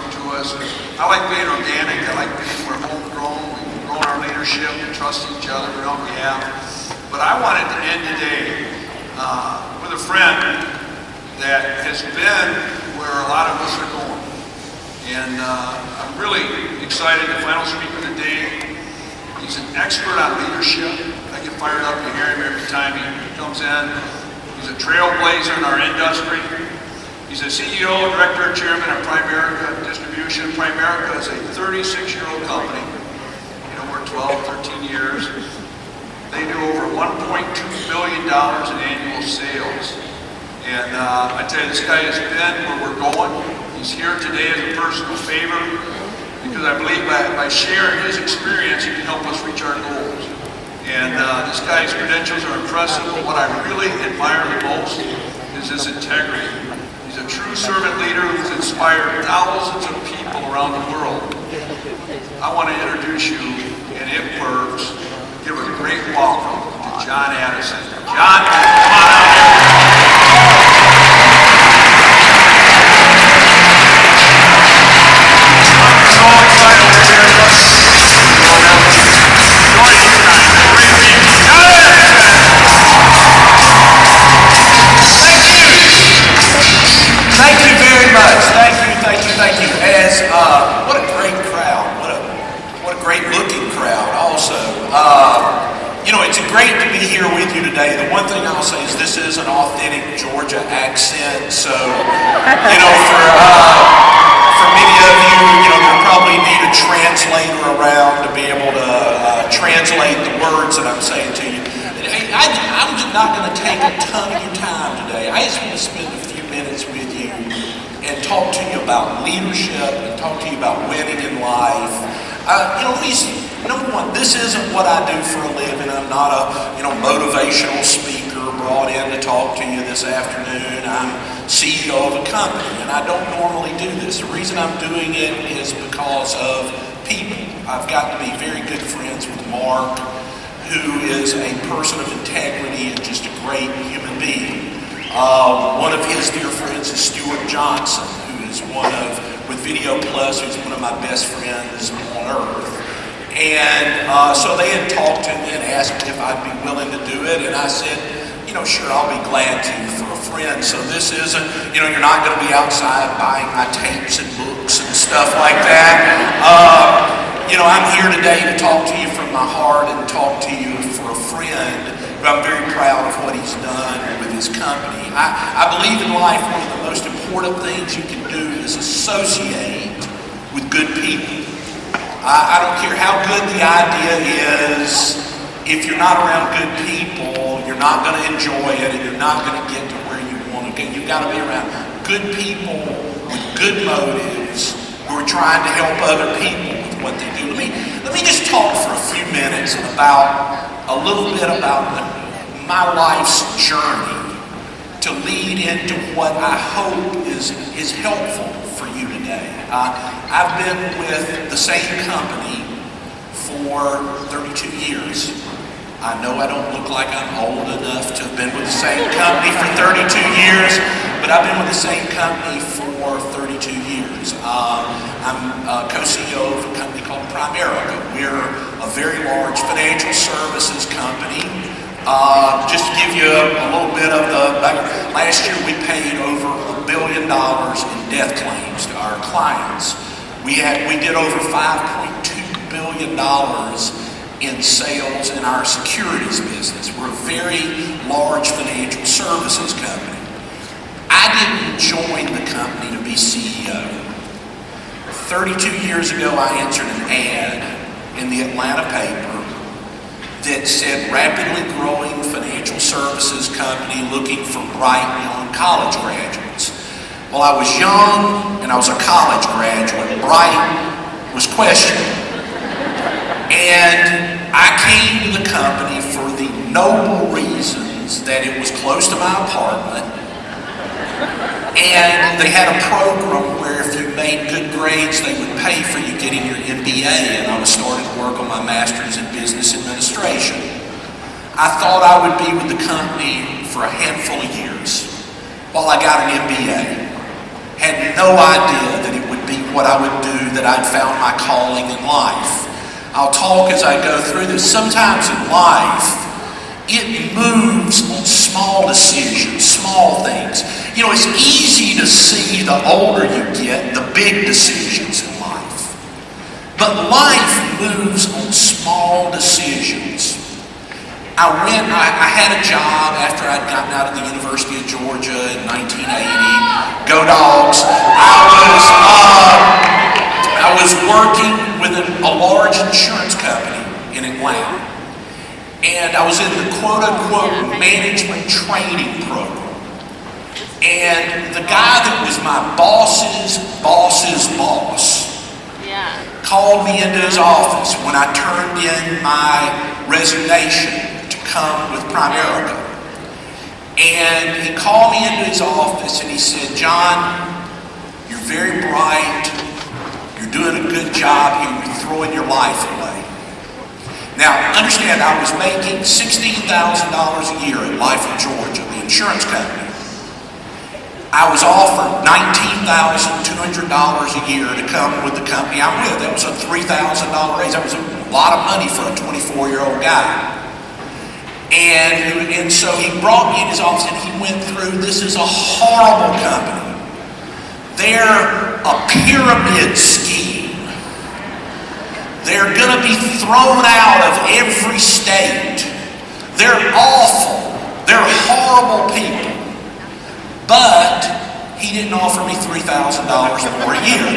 something to us. I like being organic. I like being we're homegrown. We've grown our leadership. We trust each other. We know we have. But I wanted to end today with a friend that has been where a lot of us are going. And I'm really excited. The final speaker today, he's an expert on leadership. I get fired up. You hear him every time he comes in. He's a trailblazer in our industry. He's a CEO, Director, and Chairman of Primerica Distribution. Primerica is a 36-year-old company. You know, we're 12, 13 years. They do over $1.2 billion in annual sales. And I tell you, this guy has been where we're going. He's here today as a personal favor because I believe by sharing his experience, he can help us reach our goals. And this guy's credentials are impressive, but what I really admire the most is his integrity. He's a true servant leader who's inspired thousands of people around the world. I want to introduce you, and it works. Give a great welcome to John Addison. John, come on out here. Thank you very much. Thank you. As what a great crowd. What a great looking crowd. Also, you know, it's great to be here with you today. The one thing I'll say is this is an authentic Georgia accent. So, you know, for many of you, you know, you'll probably need a translator around to be able to translate the words that I'm saying to you. I'm not going to take a ton of your time today. I just want to spend a few minutes with you and talk to you about leadership and talk to you about winning in life. You know, number one, this isn't what I do for a living. I'm not a motivational speaker brought in to talk to you this afternoon. I'm CEO of a company, and I don't normally do this. The reason I'm doing it is because of people. I've got to be very good friends with Mark, who is a person of integrity and just a great human being. One of his dear friends is Stuart Johnson, who is with Video Plus, who's one of my best friends on earth. And so they had talked to me and asked if I'd be willing to do it, and I said, you know, sure, I'll be glad to for a friend. So this isn't, you know, you're not going to be outside buying my tapes and books and stuff like that. You know, I'm here today to talk to you from my heart and talk to you for a friend, but I'm very proud of what he's done with his company. I believe in life one of the most important things you can do is associate with good people. I don't care how good the idea is, if you're not around good people, you're not going to enjoy it and you're not going to get to where you want to get. You've got to be around good people with good motives who are trying to help other people with what they do. Let me just talk for a few minutes about a little bit about my life's journey to lead into what I hope is helpful for you today. I've been with the same company for 32 years. I know I don't look like I'm old enough to have been with the same company for 32 years, but I've been with the same company for 32 years. I'm co-CEO of a company called Primerica. We're a very large financial services company. Just to give you a little bit of the background, last year we paid over $1 billion in death claims to our clients. We did over $5.2 billion in sales in our securities business. We're a very large financial services company. I didn't join the company to be CEO. 32 years ago, I answered an ad in the Atlanta paper that said rapidly growing financial services company looking for bright young college graduates. Well, I was young and I was a college graduate. Bright was questionable. And I came to the company for the noble reasons that it was close to my apartment and they had a program where if you made good grades, they would pay for you getting your MBA, and I was starting to work on my master's in business administration. I thought I would be with the company for a handful of years while I got an MBA. Had no idea that it would be what I would do, that I'd found my calling in life. I'll talk as I go through this. Sometimes in life, it moves on small decisions, small things. You know, it's easy to see the older you get, the big decisions in life. But life moves on small decisions. I had a job after I'd gotten out of the University of Georgia in 1980. Go Dogs. I was working with a large insurance company in Atlanta. And I was in the quote-unquote management training program. And the guy that was my boss's boss's boss called me into his office when I turned in my resignation to come with Primerica. And he called me into his office and he said, "John, you're very bright. You're doing a good job here. You're throwing your life away." Now, understand, I was making $16,000 a year at Life of Georgia, the insurance company. I was offered $19,200 a year to come with the company I'm with. That was a $3,000 raise. That was a lot of money for a 24-year-old guy. And so he brought me in his office and he went through, this is a horrible company. They're a pyramid scheme. They're going to be thrown out of every state. They're awful. They're horrible people. But he didn't offer me $3,000 more a year.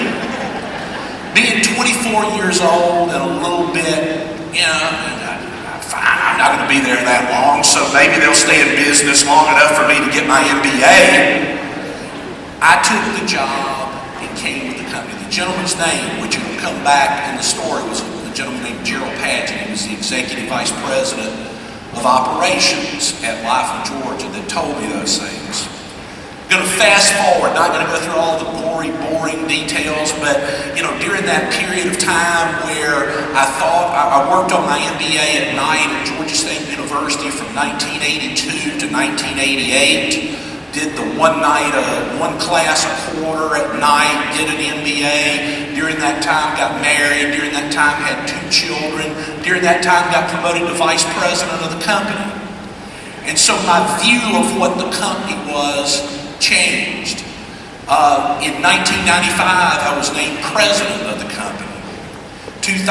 Being 24 years old and a little bit, fine, I'm not going to be there that long, so maybe they'll stay in business long enough for me to get my MBA. I took the job and came with the company. The gentleman's name, which will come back in the story, was a gentleman named Gerald Padgett. He was the executive vice president of operations at Life of Georgia that told me those things. I'm going to fast forward, not going to go through all the boring details, but during that period of time where I worked on my MBA at night at Georgia State University from 1982 to 1988. Did the one class a quarter at night, did an MBA. During that time got married. During that time had 2 children. During that time got promoted to vice president of the company. And so my view of what the company was changed. In 1995, I was named president of the company. 2000,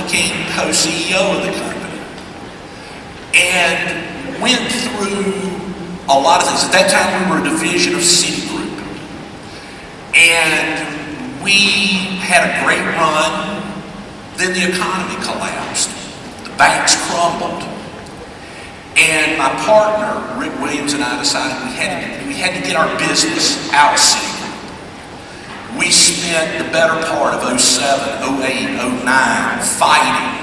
became co-CEO of the company. And went through a lot of things. At that time, we were a division of Citigroup. And we had a great run. Then the economy collapsed. The banks crumbled. And my partner, Rick Williams, and I decided we had to get our business out of Citigroup. We spent the better part of 07, 08, 09 fighting,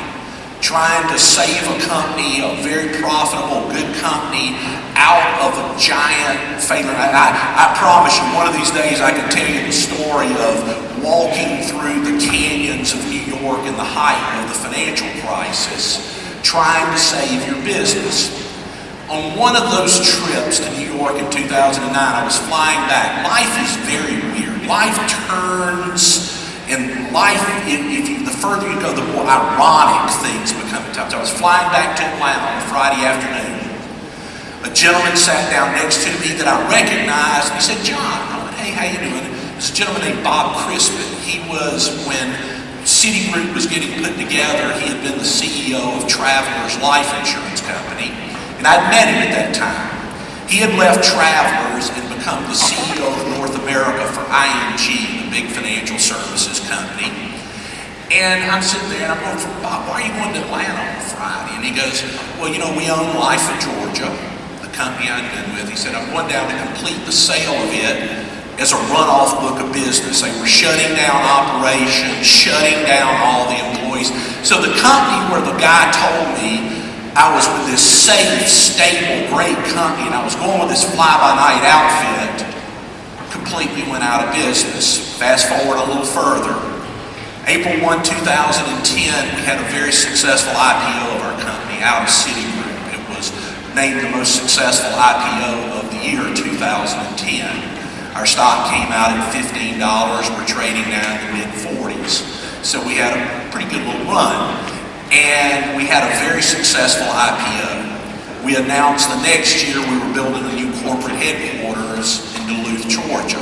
trying to save a company, a very profitable, good company, out of a giant failure. I promise you, one of these days I can tell you the story of walking through the canyons of New York in the height of the financial crisis, trying to save your business. On one of those trips to New York in 2009, I was flying back. Life is very weird. Life turns, and life, the further you go, the more ironic things become at times. I was flying back to Atlanta on a Friday afternoon. A gentleman sat down next to me that I recognized, and he said, "John." I went, "Hey, how you doing?" This gentleman named Bob Crispin. He was, when Citigroup was getting put together, he had been the CEO of Travelers Life Insurance Company. And I'd met him at that time. He had left Travelers and become the CEO of North America for ING, the big financial services company. And I'm sitting there and I'm going, "Bob, why are you going to Atlanta on Friday?" And he goes, "Well, we own Life of Georgia, the company I'd been with." He said, "I'm going down to complete the sale of it as a runoff book of business." They were shutting down operations, shutting down all the employees. So the company where the guy told me I was with this safe, stable, great company, and I was going with this fly-by-night outfit, completely went out of business. Fast forward a little further. April 1, 2010, we had a very successful IPO of our company out of Citigroup. It was named the most successful IPO of the year 2010. Our stock came out at $15. We're trading now in the mid-40s. So we had a pretty good little run. And we had a very successful IPO. We announced the next year we were building a new corporate headquarters in Duluth, Georgia.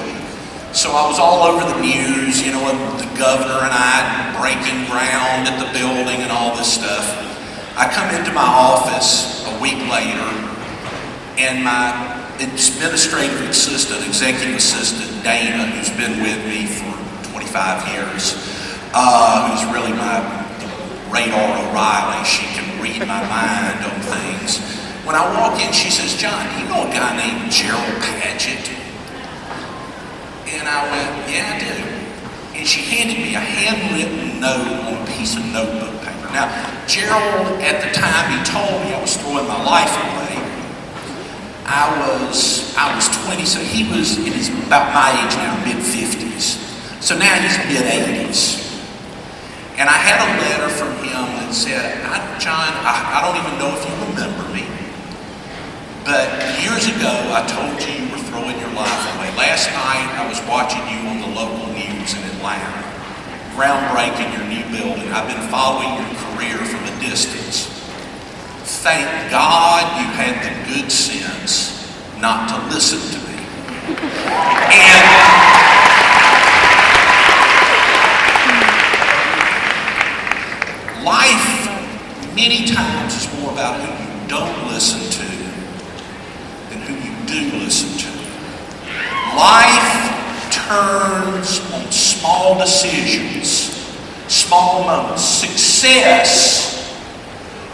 So I was all over the news, you know, with the governor and I breaking ground at the building and all this stuff. I come into my office a week later, and my administrative assistant, executive assistant, Dana, who's been with me for 25 years, who's really my radar O'Reilly. She can read my mind on things. When I walk in, she says, "John, do you know a guy named Gerald Padgett?" And I went, "Yeah, I do." And she handed me a handwritten note on a piece of notebook paper. Now, Gerald, at the time he told me I was throwing my life away, I was 20, so he was in his, about my age now, mid-50s. So now he's mid-80s. And I had a letter from him that said, "John, I don't even know if you remember me, but years ago I told you you were throwing your life away. Last night I was watching you on the local news in Atlanta, groundbreaking your new building. I've been following your career from a distance. Thank God you had the good sense not to listen to me." And life many times is more about who you don't listen to than who you do listen to. Life turns on small decisions, small moments. Success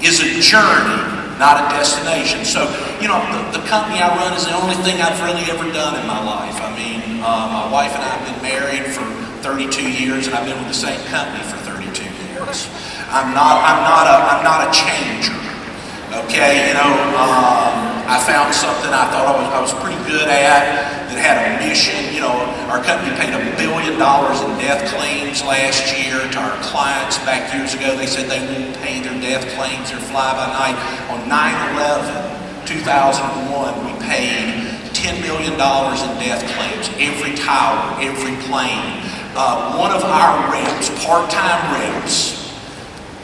is a journey, not a destination. So, you know, the company I run is the only thing I've really ever done in my life. I mean, my wife and I have been married for 32 years, and I've been with the same company for 32 years. I'm not a changer. Okay, you know, I found something I thought I was pretty good at that had a mission. You know, our company paid $1 billion in death claims last year to our clients. Back years ago, they said they wouldn't pay their death claims or fly-by-night. On 9/11, 2001, we paid $10 million in death claims. Every tower, every plane. One of our reps, part-time reps,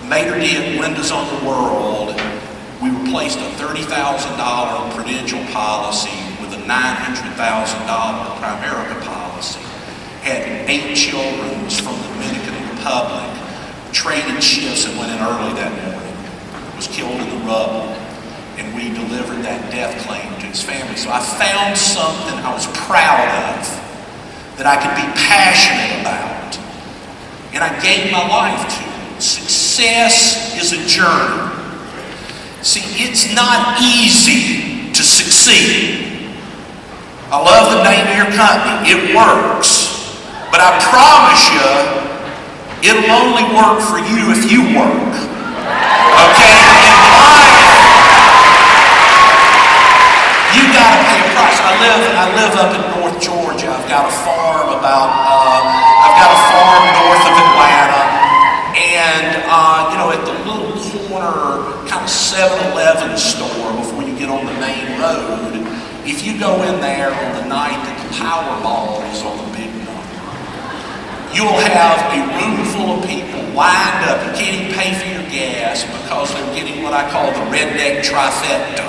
Mater did Windows on the World. We replaced a $30,000 Prudential policy with a $900,000 Primerica policy. Had 8 children, was from the Dominican Republic, traded shifts and went in early that morning. Was killed in the rubble, and we delivered that death claim to his family. So I found something I was proud of, that I could be passionate about, and I gave my life to it. Success is a journey. See, it's not easy to succeed. I love the name of your company. It works. But I promise you, it'll only work for you if you work. Okay? In life, you gotta pay a price. I live up in North Georgia. I've got a farm north of Atlanta. And, you know, at the little corner kind of 7-Eleven store before you get on the main road, if you go in there on the night that the Powerball is on the big number, you'll have a room full of people lined up. You can't even pay for your gas because they're getting what I call the redneck trifecta.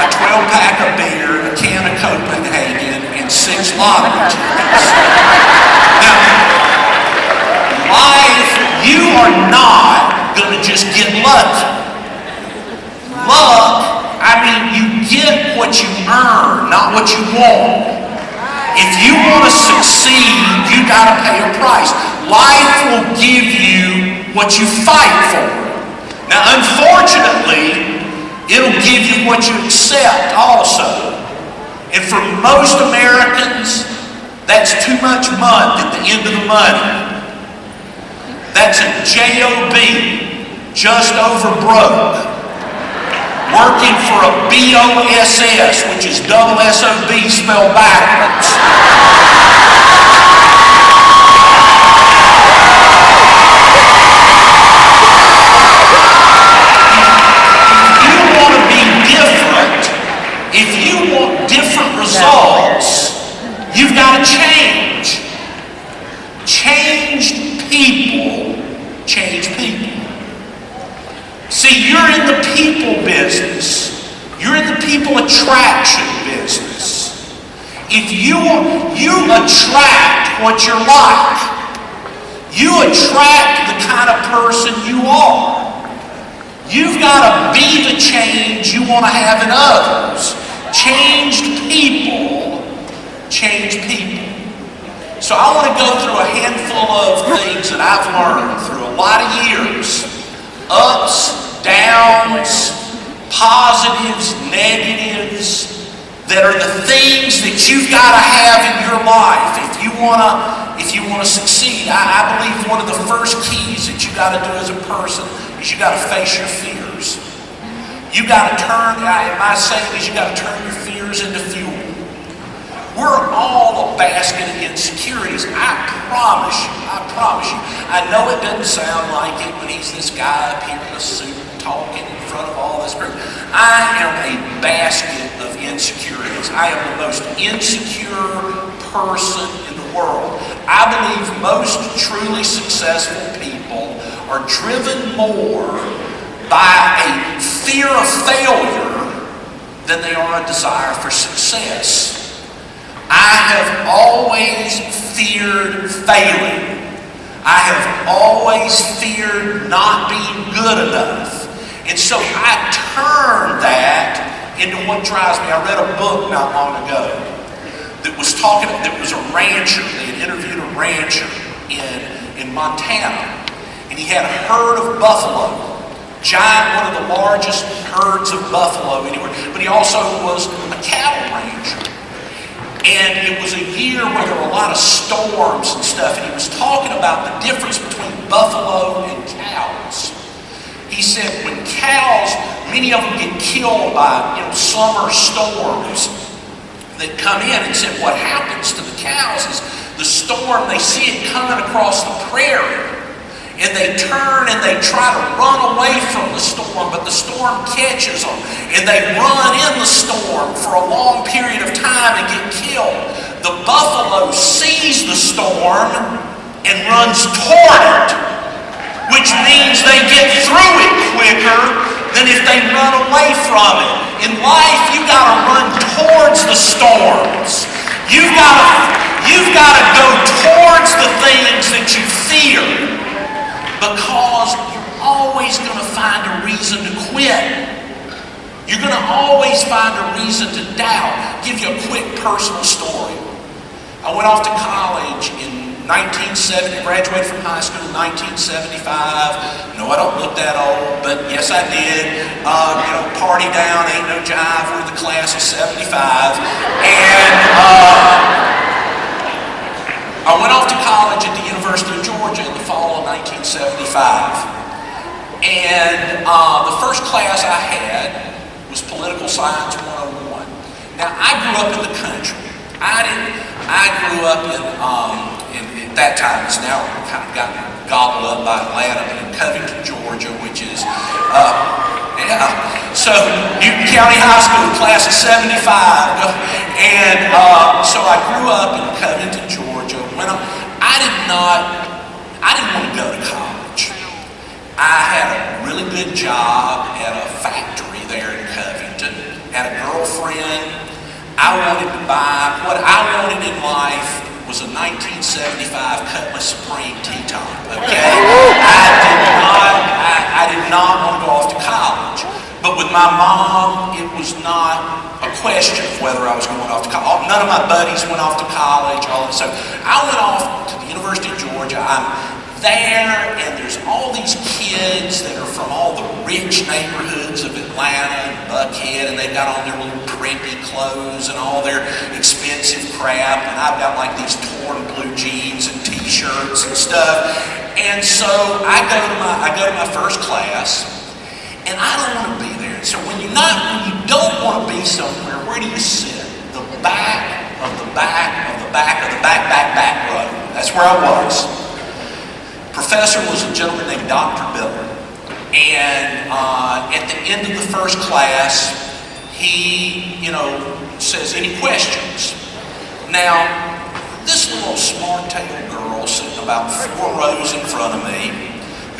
A 12-pack of beer, a can of Copenhagen, and 6 lottery tickets. Now, life, you are not going to just get lucky. Luck, I mean, you get what you earn, not what you want. If you want to succeed, you got to pay a price. Life will give you what you fight for. Now, unfortunately, it'll give you what you accept also. And for most Americans, that's too much month at the end of the money. That's a J-O-B, just over broke, working for a B-O-S-S, which is double S-O-B spelled backwards. If you want to be different, if you want different results, people change people. See, you're in the people business. You're in the people attraction business. If you attract what you're like, you attract the kind of person you are. You've got to be the change you want to have in others. Changed people change people. So I want to go through a handful of things that I've learned through a lot of years. Ups, downs, positives, negatives, that are the things that you've got to have in your life if you want to succeed. I believe one of the first keys that you got to do as a person is you got to face your fears. You got to my saying is you got to turn your fears into fuel. We're all a basket of insecurities. I promise you. I know it doesn't sound like it when he's this guy up here in a suit talking in front of all this group. I am a basket of insecurities. I am the most insecure person in the world. I believe most truly successful people are driven more by a fear of failure than they are a desire for success. I have always feared failing. I have always feared not being good enough. And so I turned that into what drives me. I read a book not long ago that was a rancher. They had interviewed a rancher in Montana. And he had a herd of buffalo. Giant, one of the largest herds of buffalo anywhere. But he also was a cattle rancher. And it was a year where there were a lot of storms and stuff, and he was talking about the difference between buffalo and cows. He said when cows, many of them get killed by summer storms that come in, and said what happens to the cows is the storm, they see it coming across the prairie, and they turn and they try to run away from the storm, but the storm catches them, and they run in the storm for a long period of time and get killed. The buffalo sees the storm and runs toward it, which means they get through it quicker than if they run away from it. In life, you've got to run towards the storms. You've got to go towards the things that you fear. Because you're always going to find a reason to quit. You're going to always find a reason to doubt. I'll give you a quick personal story. I went off to college in 1970, graduated from high school in 1975. No, I don't look that old, but yes, I did. Party down, ain't no jive. We're the class of 75. And I went off to college at the University of Georgia in the fall of 1975. And the first class I had was Political Science 101. Now, I grew up in the country. I grew up in that time, it's now kind of gotten gobbled up by Atlanta, but in Covington, Georgia, which is, so Newton County High School, class of 75. And so I grew up in Covington, Georgia. I didn't want to go to college. I had a really good job at a factory there in Covington. Had a girlfriend. I wanted to buy, what I wanted in life was a 1975 Cutlass Supreme Teton, okay? I did not want to go off to college. But with my mom, it was not a question of whether I was going off to college. None of my buddies went off to college. So I went off to the University of Georgia. I'm there, and there's all these kids that are from all the rich neighborhoods of Atlanta and Buckhead, and they've got on their little preppy clothes and all their expensive crap, and I've got like these torn blue jeans and t-shirts and stuff. And so I go to my first class, and I don't want to be there. So when you don't want to be somewhere, where do you sit? The back of the back of the back of the back row. That's where I was. Professor was a gentleman named Dr. Miller. And at the end of the first class, he, says, any questions? Now, this little smart-tailed girl sitting about 4 rows in front of me,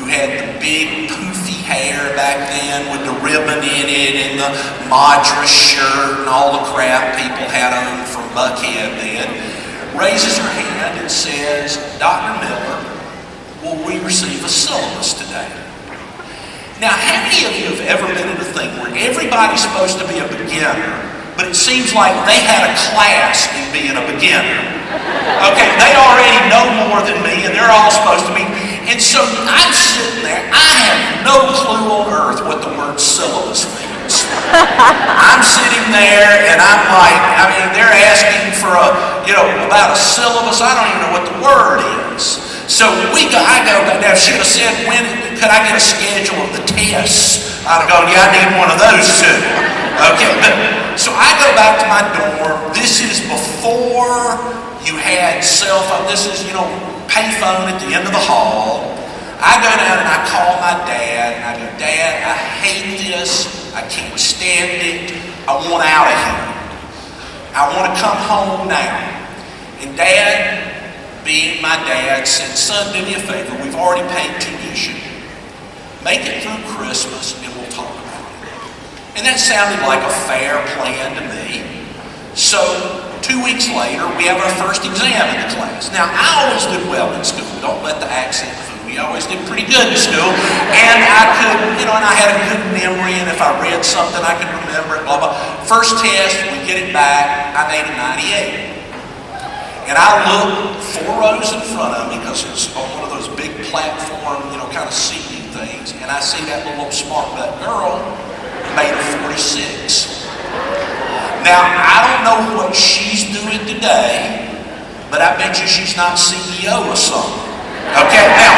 who had the big poofy hair back then with the ribbon in it and the Madras shirt and all the crap people had on from Buckhead then, raises her hand and says, "Dr. Miller, will we receive a syllabus today?" Now, how many of you have ever been in a thing where everybody's supposed to be a beginner, but it seems like they had a class in being a beginner? Okay, they already know more than me, and they're all supposed to be. And so I'm sitting there, I have no clue on earth what the word syllabus means. I'm sitting there, and I'm like, they're asking for about a syllabus. I don't even know what the word is. So I go, now if she would have said, when could I get a schedule of the tests? I'd go, yeah, I need one of those too. Okay, so I go back to my dorm. This is before you had cell phone. This is, payphone at the end of the hall. I go down and I call my dad, and I go, "Dad, I hate this. I can't stand it. I want out of here. I want to come home now." And Dad, being my dad, said, "Son, do me a favor. We've already paid tuition. Make it through Christmas and we'll talk about it." And that sounded like a fair plan to me. So 2 weeks later, we have our first exam in the class. Now, I always did well in school. Don't let the accent fool you. I always did pretty good in school. And I could, and I had a good memory, and if I read something, I could remember it, blah, blah. First test, we get it back, I made a 98. And I look 4 rows in front of me, because it's on one of those big platform, kind of seating things, and I see that little smart butt girl made a 46. Now, I don't know what she's doing today, but I bet you she's not CEO or something. Okay, now,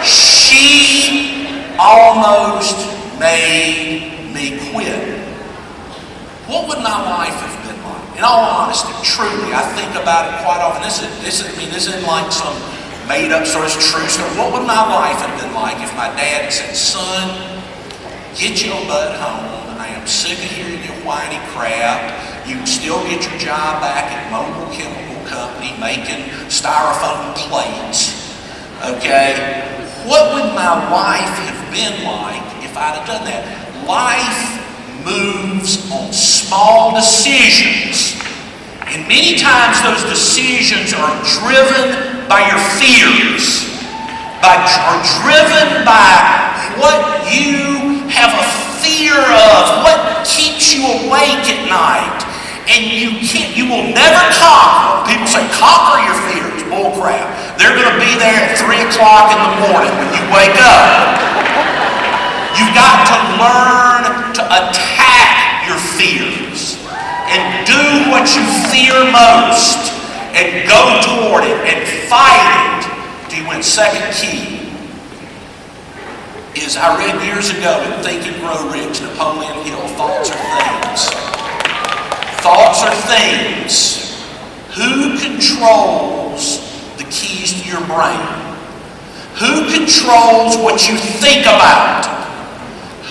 she almost made me quit. What would my life have been like? In all honesty, truly, I think about it quite often. This isn't like some made-up story, it's true story. What would my life have been like if my dad had said, "Son, get your butt home. I am sick of hearing your whiny crap. You can still get your job back at Mobile Chemical Company making styrofoam plates." Okay? What would my life have been like if I'd have done that? Life moves on small decisions. And many times those decisions are driven by your fears, are driven by what you have a fear of, what keeps you awake at night. And you will never conquer. People say, conquer your fears. Bull crap. They're going to be there at 3 o'clock in the morning when you wake up. You've got to learn to attack your fears and do what you fear most and go toward it and fight it till you win. Second key is, I read years ago in Think and Grow Rich, Napoleon Hill, thoughts are things. Thoughts are things. Who controls the keys to your brain? Who controls what you think about?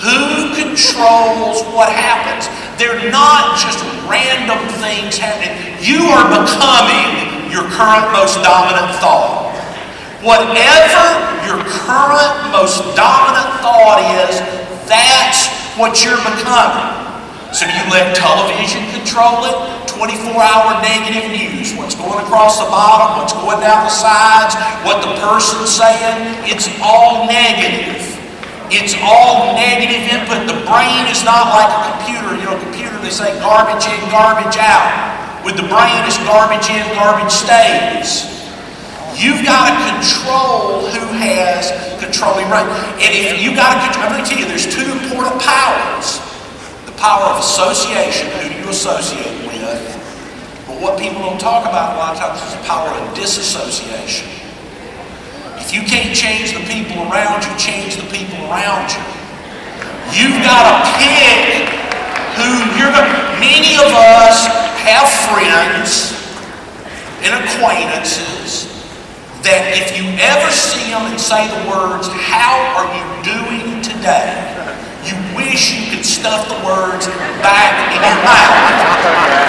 Who controls what happens? They're not just random things happening. You are becoming your current most dominant thought. Whatever your current most dominant thought is, that's what you're becoming. So do you let television control it? 24-hour negative news. What's going across the bottom, what's going down the sides, what the person's saying, it's all negative. It's all negative input. The brain is not like a computer. Computer, they say garbage in, garbage out. With the brain, it's garbage in, garbage stays. You've got to control who has control of your brain. And if you got to control, I'm going to tell you, there's 2 important powers. The power of association, who do you associate with? But what people don't talk about a lot of times is the power of disassociation. If you can't change the people around you, change the people around you. You've got to pick who you're going to. Many of us have friends and acquaintances that if you ever see them and say the words, "How are you doing today?" you wish you could stuff the words back in your mouth.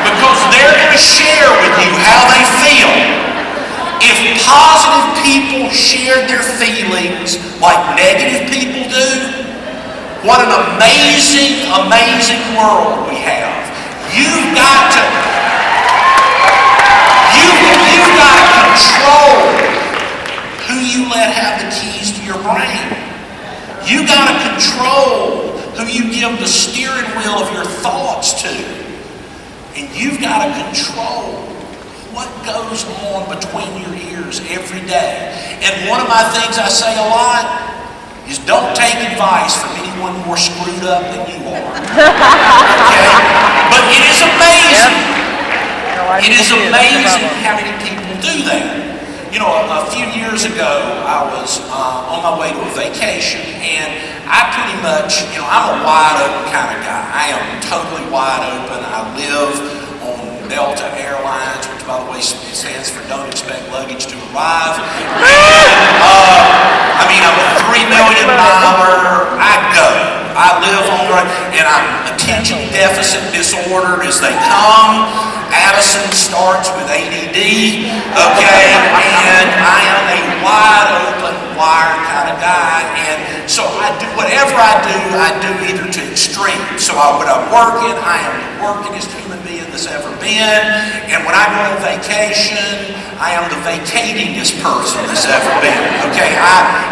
Because they're going to share with you how they feel. if positive people shared their feelings like negative people do, what an amazing, amazing world we have. You've got to control who you let have the keys to your brain. You got to control who you give the steering wheel of your thoughts to. And you've got to control what goes on between your ears every day. And one of my things I say a lot is don't take advice from anyone more screwed up than you are. Okay? But it is amazing. It is amazing how many people do that. You know, a few years ago, I was on my way to a vacation, and I pretty much, I'm a wide open kind of guy. I am totally wide open. I live on Delta Airlines, which, by the way, stands for Don't Expect Luggage to Arrive. And, I'm a 3 million miler. I go. I live on the road, and I'm attention deficit disordered as they come. Addison starts with ADD, okay, and I am a wide open, wired kind of guy, and so I do whatever I do either to extreme. So when I'm working, I am the workingest human being that's ever been, and when I go on vacation, I am the vacatingest person that's ever been, okay.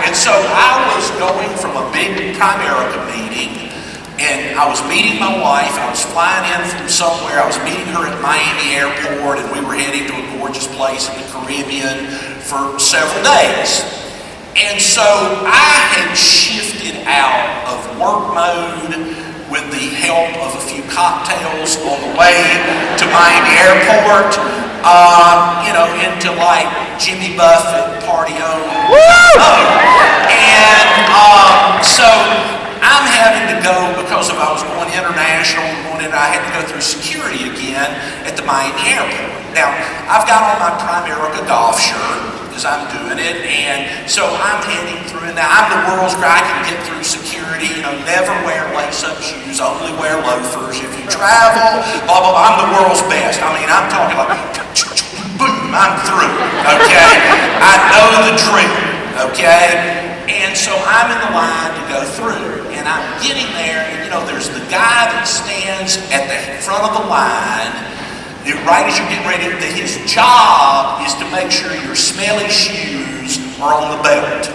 And so I was going from a big Primerica meeting. And I was meeting my wife. I was flying in from somewhere. I was meeting her at Miami Airport, and we were heading to a gorgeous place in the Caribbean for several days. And so I had shifted out of work mode with the help of a few cocktails on the way to Miami Airport, into like Jimmy Buffett party on. And so I'm having to go because I was going international, I had to go through security again at the Miami Airport. Now, I've got on my Primerica golf shirt because I'm doing it, and so I'm heading through, and now I'm the world's guy. I can get through security, never wear lace-up shoes, only wear loafers. If you travel, blah, blah, blah, I'm the world's best. I'm talking like, boom, I'm through, okay? I know the drill, okay? And so I'm in the line to go through, and I'm getting there, and there's the guy that stands at the front of the line, right as you're getting ready, that his job is to make sure your smelly shoes are on the belt,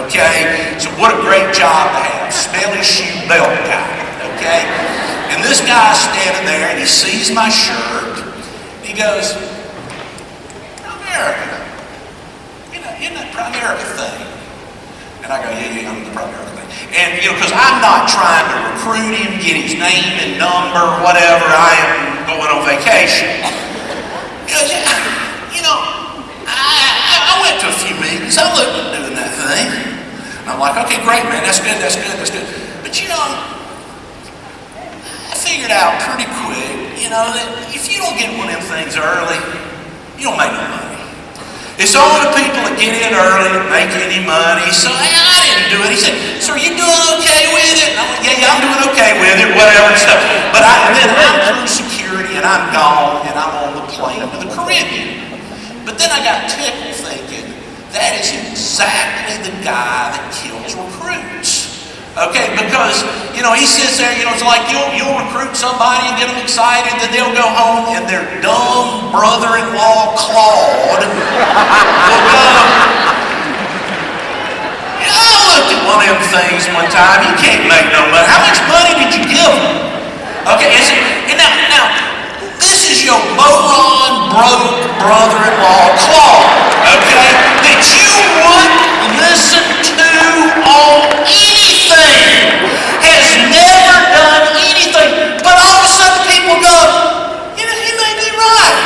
okay? So what a great job to have, smelly shoe belt guy, okay? And this guy's standing there, and he sees my shirt, and he goes, Primerica, isn't that Primerica thing? And I go, yeah, I'm the Primerica thing. And, because I'm not trying to recruit him, get his name and number, whatever. I am going on vacation. He goes, I went to a few meetings. I looked at doing that thing. And I'm like, okay, great, man. That's good. But, I figured out pretty quick, that if you don't get one of them things early, you don't make no money. It's only the people that get in early that make any money. So I didn't do it. He said, so are you doing okay with it? And I went, yeah, I'm doing okay with it, whatever and stuff. But then I'm through security and I'm gone and I'm on the plane to the Caribbean. But then I got tickled thinking, that is exactly the guy that kills recruits. Okay, because, he sits there, it's like you'll recruit somebody and get them excited, then they'll go home and their dumb brother-in-law, Claude, will go. I looked at one of them things one time, you can't make no money. How much money did you give them? Okay, and now, this is your moron, broke brother-in-law, Claude, okay, that you wouldn't listen to on anything, has never done anything, but all of a sudden people go, he may be right.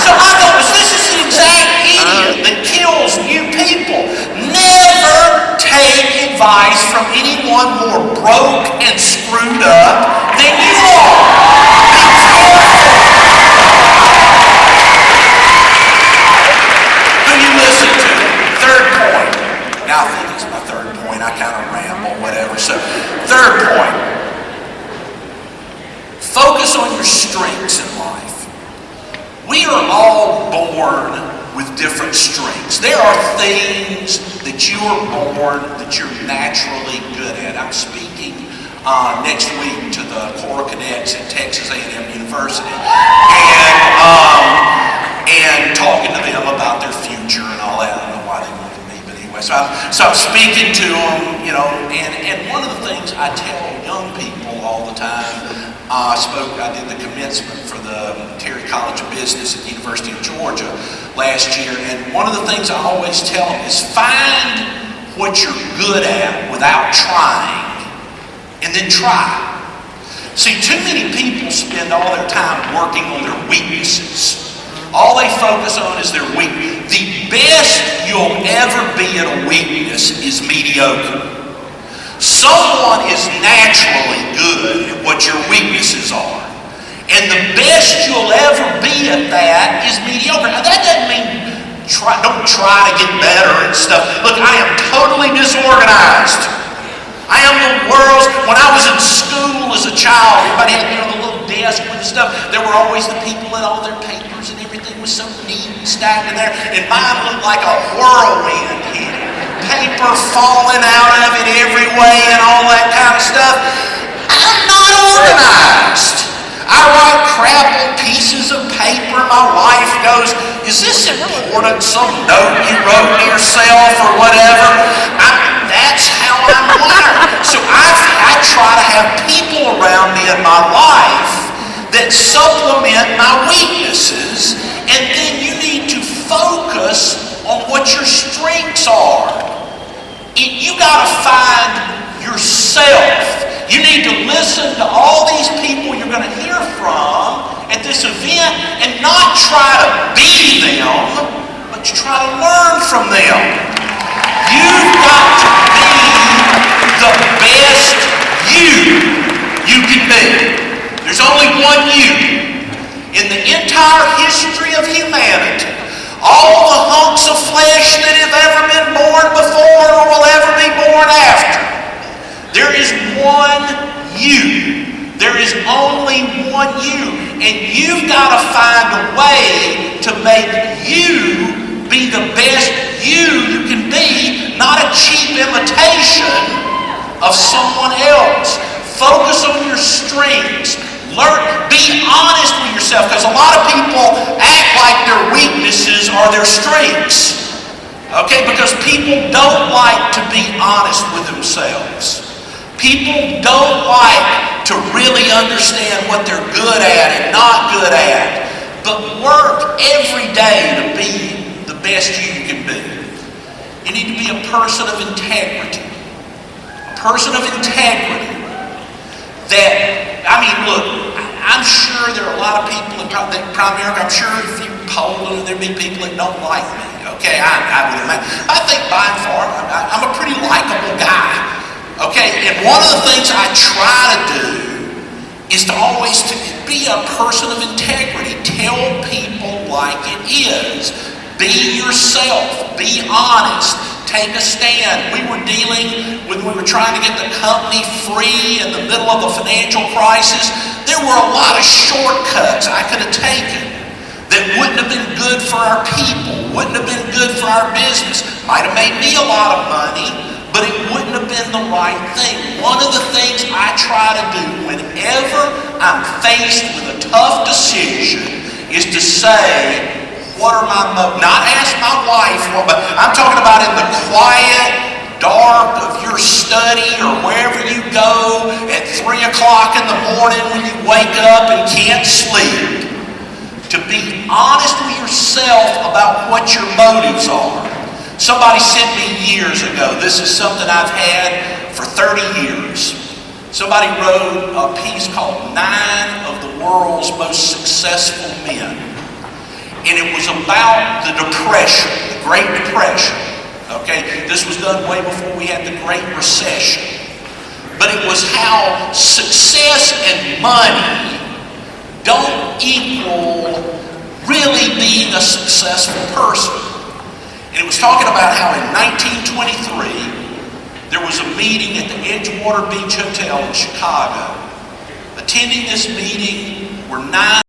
So I go, this is the exact idiot that kills new people. Never take advice from anyone more broke and screwed up than you are. Be careful. different strengths. There are things that you are born that you're naturally good at. I'm speaking next week to the Corps Cadets at Texas A&M University, and talking to them about their future and all that. I don't know why they look at me, but anyway. So I'm speaking to them, and one of the things I tell young people all the time. I did the commencement for the Terry College of Business at the University of Georgia last year, and one of the things I always tell them is find what you're good at without trying, and then try. See, too many people spend all their time working on their weaknesses. All they focus on is their weakness. The best you'll ever be at a weakness is mediocre. Someone is naturally good at what your weaknesses are. And the best you'll ever be at that is mediocre. Now that doesn't mean don't try to get better and stuff. Look, I am totally disorganized. I am the world's, when I was in school as a child, everybody had the little desk with the stuff. There were always the people in all their papers and everything was so neat and stacked in there. And mine looked like a whirlwind here. Paper falling out of it every way and all that kind of stuff. I'm not organized. I write crapple pieces of paper. My wife goes, is this important? Some note you wrote to yourself or whatever? That's how I'm wired. So I try to have people around me in my life that supplement my weaknesses, and then you need to focus on what your strengths are. You got to find yourself. You need to listen to all these people you're going to hear from at this event and not try to be them, but you try to learn from them. You've got to be the best you can be. There's only one you. In the entire history of humanity, all the hunks of flesh that have ever been born before or will ever be born after, there is one you. There is only one you. And you've got to find a way to make you be the best you can be, not a cheap imitation of someone else. Focus on your strengths. Learn, be honest with yourself, because a lot of people act like their weaknesses are their strengths. Okay, because people don't like to be honest with themselves. People don't like to really understand what they're good at and not good at. But work every day to be the best you can be. You need to be a person of integrity. A person of integrity. Look, I'm sure there are a lot of people in Prime America. I'm sure if you poll them, there'd be people that don't like me. Okay, I would imagine. I think by and far, I'm a pretty likable guy. Okay, and one of the things I try to do is to always be a person of integrity. Tell people like it is. Be yourself. Be honest. Take a stand. We were trying to get the company free in the middle of the financial crisis. There were a lot of shortcuts I could have taken that wouldn't have been good for our people, wouldn't have been good for our business. Might have made me a lot of money, but it wouldn't have been the right thing. One of the things I try to do whenever I'm faced with a tough decision is to say, what are my motives? Not ask my wife, but I'm talking about in the quiet, dark of your study or wherever you go at 3 o'clock in the morning when you wake up and can't sleep. To be honest with yourself about what your motives are. Somebody sent me years ago, this is something I've had for 30 years. Somebody wrote a piece called 9 of the World's Most Successful Men. And it was about the Depression, the Great Depression. Okay, this was done way before we had the Great Recession. But it was how success and money don't equal really being a successful person. And it was talking about how in 1923, there was a meeting at the Edgewater Beach Hotel in Chicago. Attending this meeting were 9